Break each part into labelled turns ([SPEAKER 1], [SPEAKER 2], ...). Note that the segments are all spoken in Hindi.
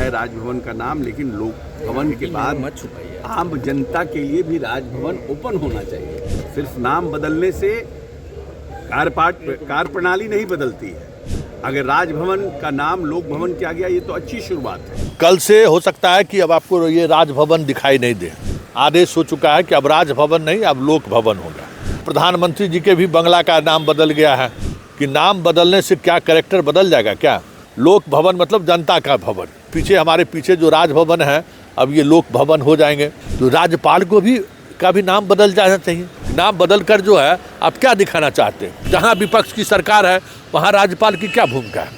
[SPEAKER 1] है राजभवन का नाम, लेकिन लोक भवन के बाद
[SPEAKER 2] मत छुपाइए।
[SPEAKER 1] आम जनता के लिए भी राजभवन ओपन होना चाहिए। सिर्फ नाम बदलने से कार्य प्रणाली नहीं बदलती है। अगर राजभवन का नाम लोक भवन किया गया, ये तो अच्छी शुरुआत है।
[SPEAKER 3] कल से हो सकता है कि अब आपको ये राजभवन दिखाई नहीं दे। आदेश हो चुका है कि अब राजभवन नहीं, अब लोक भवन होगा। प्रधानमंत्री जी के भी बंगला का नाम बदल गया है कि नाम बदलने से क्या कैरेक्टर बदल जाएगा क्या? लोक भवन मतलब जनता का भवन। पीछे हमारे पीछे जो राजभवन है, अब ये लोक भवन हो जाएंगे। तो राज्यपाल को भी का भी नाम बदल जाना चाहिए। नाम बदल कर जो है आप क्या दिखाना चाहते हैं? जहाँ विपक्ष की सरकार है वहाँ राज्यपाल की क्या भूमिका है?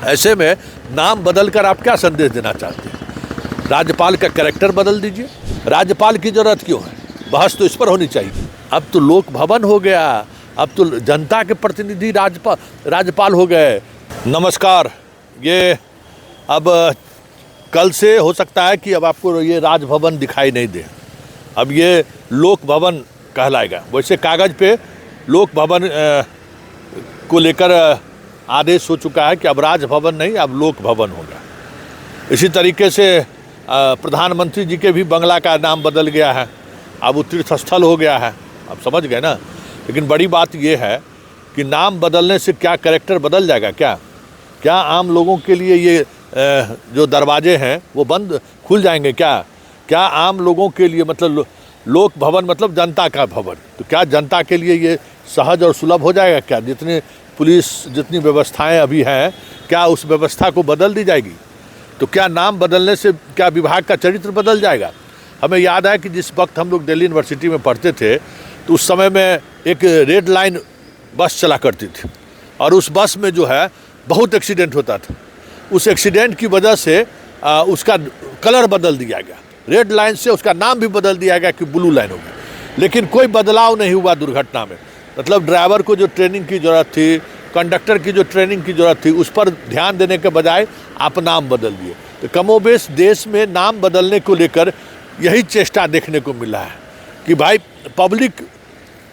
[SPEAKER 3] ऐसे में नाम बदल कर आप क्या संदेश देना चाहते हैं? राज्यपाल का कैरेक्टर बदल दीजिए। राज्यपाल की जरूरत क्यों है? बहस तो इस पर होनी चाहिए। अब तो लोक भवन हो गया, अब तो जनता के प्रतिनिधि राज्यपाल हो गए। नमस्कार। ये अब कल से हो सकता है कि अब आपको ये राजभवन दिखाई नहीं दे, अब ये लोक भवन कहलाएगा। वैसे कागज़ पे लोक भवन को लेकर आदेश हो चुका है कि अब राजभवन नहीं, अब लोक भवन होगा। इसी तरीके से प्रधानमंत्री जी के भी बंगला का नाम बदल गया है, अब वो तीर्थ स्थल हो गया है। आप समझ गए ना? लेकिन बड़ी बात ये है कि नाम बदलने से क्या कैरेक्टर बदल जाएगा क्या? क्या आम लोगों के लिए ये जो दरवाजे हैं वो बंद खुल जाएंगे क्या? क्या आम लोगों के लिए मतलब लोक भवन मतलब जनता का भवन, तो क्या जनता के लिए ये सहज और सुलभ हो जाएगा क्या? जितने पुलिस जितनी व्यवस्थाएं अभी हैं, क्या उस व्यवस्था को बदल दी जाएगी? तो क्या नाम बदलने से क्या विभाग का चरित्र बदल जाएगा? हमें याद है कि जिस वक्त हम लोग दिल्ली यूनिवर्सिटी में पढ़ते थे तो उस समय में एक रेड लाइन बस चला करती थी और उस बस में जो है बहुत एक्सीडेंट होता था। उस एक्सीडेंट की वजह से उसका कलर बदल दिया गया, रेड लाइन से उसका नाम भी बदल दिया गया कि ब्लू लाइन हो गया। लेकिन कोई बदलाव नहीं हुआ दुर्घटना में। मतलब ड्राइवर को जो ट्रेनिंग की ज़रूरत थी, कंडक्टर की जो ट्रेनिंग की ज़रूरत थी, उस पर ध्यान देने के बजाय आप नाम बदल दिए। तो कमोबेश देश में नाम बदलने को लेकर यही चेष्टा देखने को मिला है कि भाई पब्लिक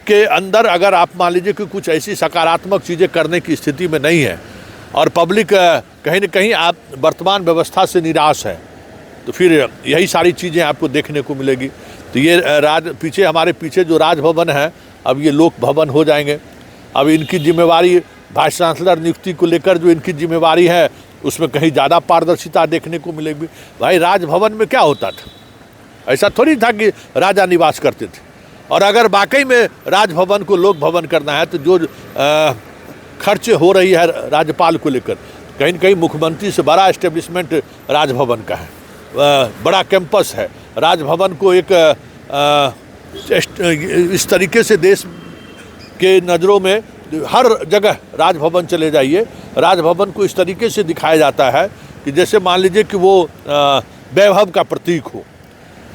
[SPEAKER 3] के अंदर अगर आप मान लीजिए कि कुछ ऐसी सकारात्मक चीज़ें करने की स्थिति में नहीं है और पब्लिक कहीं ना कहीं आप वर्तमान व्यवस्था से निराश है, तो फिर यही सारी चीज़ें आपको देखने को मिलेगी। तो ये पीछे हमारे पीछे जो राजभवन है, अब ये लोक भवन हो जाएंगे। अब इनकी जिम्मेवारी वाइस चांसलर नियुक्ति को लेकर जो इनकी जिम्मेवारी है उसमें कहीं ज़्यादा पारदर्शिता देखने को मिलेगी। भाई राजभवन में क्या होता था? ऐसा थोड़ी था कि राजा निवास करते थे। और अगर वाकई में राजभवन को लोक भवन करना है तो जो खर्च हो रही है राज्यपाल को लेकर, कहीं न कहीं मुख्यमंत्री से बड़ा एस्टेब्लिशमेंट राजभवन का है, बड़ा कैंपस है। राजभवन को एक इस तरीके से देश के नज़रों में हर जगह राजभवन चले जाइए, राजभवन को इस तरीके से दिखाया जाता है कि जैसे मान लीजिए कि वो वैभव का प्रतीक हो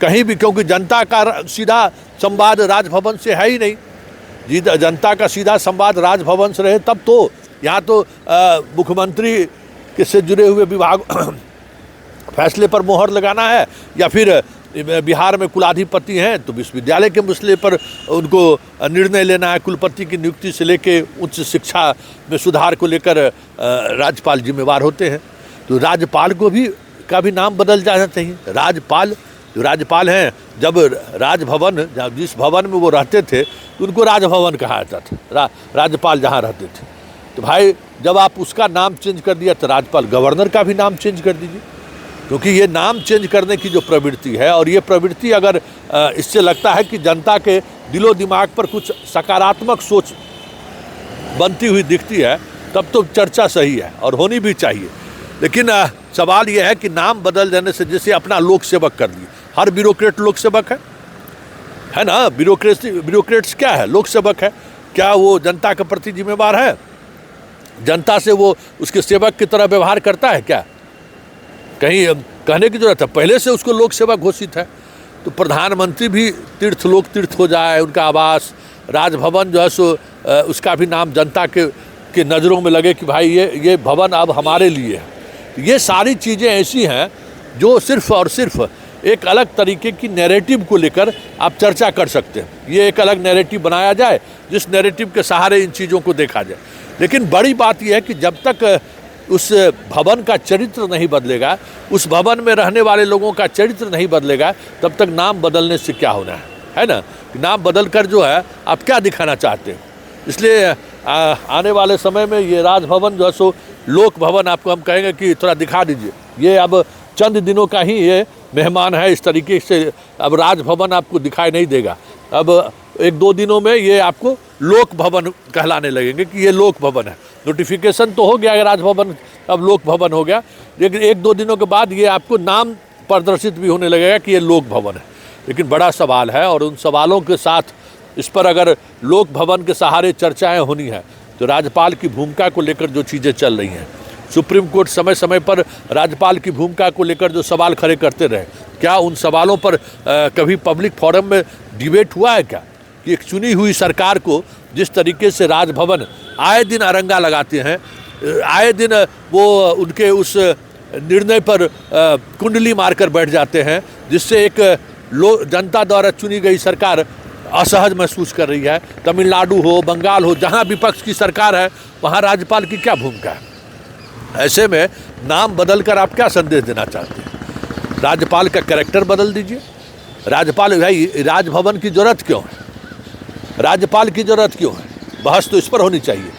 [SPEAKER 3] कहीं भी, क्योंकि जनता का सीधा संवाद राजभवन से है ही नहीं। जी, जनता का सीधा संवाद राजभवन से रहे तब तो यहाँ तो मुख्यमंत्री के से जुड़े हुए विभाग फैसले पर मोहर लगाना है, या फिर बिहार में कुलाधिपति हैं तो विश्वविद्यालय के मसले पर उनको निर्णय लेना है। कुलपति की नियुक्ति से लेके उच्च शिक्षा में सुधार को लेकर राज्यपाल जिम्मेवार होते हैं। तो राज्यपाल को भी का भी नाम बदल जाना चाहिए। राज्यपाल हैं, जब राजभवन जिस भवन में वो रहते थे तो उनको राजभवन कहा जाता था, राज्यपाल जहाँ रहते थे। तो भाई जब आप उसका नाम चेंज कर दिया तो राज्यपाल गवर्नर का भी नाम चेंज कर दीजिए, क्योंकि ये नाम चेंज करने की जो प्रवृत्ति है और ये प्रवृत्ति अगर इससे लगता है कि जनता के दिलो दिमाग पर कुछ सकारात्मक सोच बनती हुई दिखती है, तब तो चर्चा सही है और होनी भी चाहिए। लेकिन सवाल यह है कि नाम बदल देने से जैसे अपना लोक सेवक कर दिए। हर ब्यूरोक्रेट लोक सेवक है ना? ब्यूरोक्रेट्स क्या है? लोक सेवक है। क्या वो जनता के प्रति जिम्मेवार है? जनता से वो उसके सेवक की तरह व्यवहार करता है क्या? कहीं कहने की जरूरत है, पहले से उसको लोक सेवक घोषित है। तो प्रधानमंत्री भी तीर्थ हो जाए, उनका आवास राजभवन जो है सो उसका भी नाम जनता के नज़रों में लगे कि भाई ये भवन अब हमारे लिए है। ये सारी चीज़ें ऐसी हैं जो सिर्फ और सिर्फ एक अलग तरीके की नैरेटिव को लेकर आप चर्चा कर सकते हैं। ये एक अलग नैरेटिव बनाया जाए जिस नैरेटिव के सहारे इन चीज़ों को देखा जाए। लेकिन बड़ी बात यह है कि जब तक उस भवन का चरित्र नहीं बदलेगा, उस भवन में रहने वाले लोगों का चरित्र नहीं बदलेगा, तब तक नाम बदलने से क्या होना है ना। नाम बदल कर जो है आप क्या दिखाना चाहते हैं। इसलिए आने वाले समय में ये राजभवन जो है सो लोक भवन आपको हम कहेंगे कि थोड़ा दिखा दीजिए। ये अब चंद दिनों का ही ये मेहमान है, इस तरीके से अब राजभवन आपको दिखाई नहीं देगा। अब 1-2 दिनों में ये आपको लोक भवन कहलाने लगेंगे कि ये लोक भवन है। नोटिफिकेशन तो हो गया है राजभवन, अब लोक भवन हो गया, लेकिन 1-2 दिनों के बाद ये आपको नाम प्रदर्शित भी होने लगेगा कि ये लोक भवन है। लेकिन बड़ा सवाल है, और उन सवालों के साथ इस पर अगर लोक भवन के सहारे चर्चाएं होनी है तो राज्यपाल की भूमिका को लेकर जो चीज़ें चल रही हैं, सुप्रीम कोर्ट समय समय पर राज्यपाल की भूमिका को लेकर जो सवाल खड़े करते रहे, क्या उन सवालों पर कभी पब्लिक फोरम में डिबेट हुआ है क्या? कि एक चुनी हुई सरकार को जिस तरीके से राजभवन आए दिन अरंगा लगाते हैं, आए दिन वो उनके उस निर्णय पर कुंडली मारकर बैठ जाते हैं, जिससे एक जनता द्वारा चुनी गई सरकार असहज महसूस कर रही है। तमिलनाडु हो, बंगाल हो, जहाँ विपक्ष की सरकार है वहाँ राज्यपाल की क्या भूमिका है? ऐसे में नाम बदल कर आप क्या संदेश देना चाहते हैं? राज्यपाल का कैरेक्टर बदल दीजिए। राज्यपाल भाई, राजभवन की जरूरत क्यों है? राज्यपाल की जरूरत क्यों है? बहस तो इस पर होनी चाहिए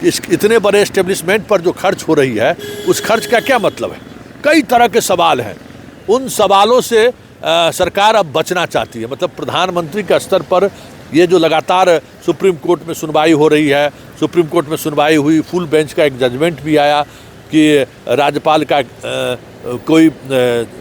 [SPEAKER 3] कि इस इतने बड़े एस्टेब्लिशमेंट पर जो खर्च हो रही है उस खर्च का क्या मतलब है। कई तरह के सवाल हैं, उन सवालों से सरकार अब बचना चाहती है। मतलब प्रधानमंत्री के स्तर पर ये जो लगातार सुप्रीम कोर्ट में सुनवाई हो रही है, सुप्रीम कोर्ट में सुनवाई हुई, फुल बेंच का एक जजमेंट भी आया कि राज्यपाल का कोई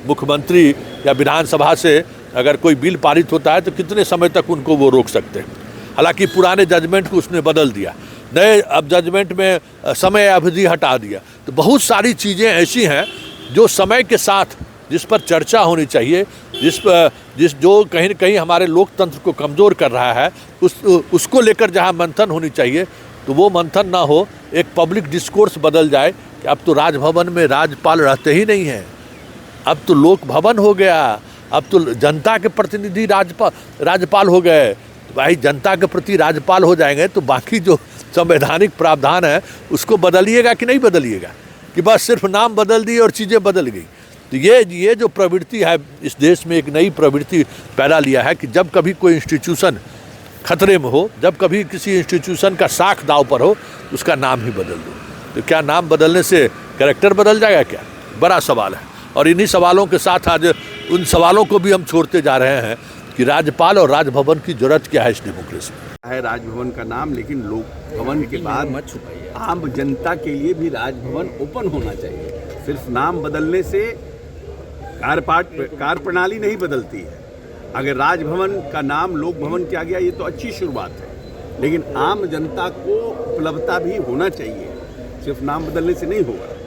[SPEAKER 3] मुख्यमंत्री या विधानसभा से अगर कोई बिल पारित होता है तो कितने समय तक उनको वो रोक सकते हैं। हालांकि पुराने जजमेंट को उसने बदल दिया, नए अब जजमेंट में समय अवधि हटा दिया। तो बहुत सारी चीज़ें ऐसी हैं जो समय के साथ जिस पर चर्चा होनी चाहिए, जो कहीं न कहीं हमारे लोकतंत्र को कमज़ोर कर रहा है, उसको लेकर जहां मंथन होनी चाहिए, तो वो मंथन ना हो, एक पब्लिक डिस्कोर्स बदल जाए कि अब तो राजभवन में राज्यपाल रहते ही नहीं हैं, अब तो लोक भवन हो गया, अब तो जनता के प्रतिनिधि राज्यपाल हो गए। तो भाई जनता के प्रति राज्यपाल हो जाएंगे तो बाकी जो संवैधानिक प्रावधान है उसको बदलिएगा कि नहीं बदलिएगा, कि बस सिर्फ नाम बदल दिए और चीज़ें बदल गई। तो ये जो प्रवृत्ति है इस देश में, एक नई प्रवृत्ति पैदा लिया है कि जब कभी कोई इंस्टीट्यूशन खतरे में हो, जब कभी किसी इंस्टीट्यूशन का साख दाव पर हो, उसका नाम ही बदल दो। तो क्या नाम बदलने से कैरेक्टर बदल जाएगा क्या? बड़ा सवाल है। और इन्हीं सवालों के साथ आज उन सवालों को भी हम छोड़ते जा रहे हैं कि राज्यपाल और राजभवन की जरूरत क्या है इस डेमोक्रेसी में।
[SPEAKER 1] है राजभवन का नाम, लेकिन लोक भवन के बाद आम जनता के लिए भी राजभवन ओपन होना चाहिए। सिर्फ नाम बदलने से कार्य प्रणाली नहीं बदलती है। अगर राजभवन का नाम लोक भवन किया गया ये तो अच्छी शुरुआत है, लेकिन आम जनता को उपलब्धता भी होना चाहिए, सिर्फ नाम बदलने से नहीं होगा।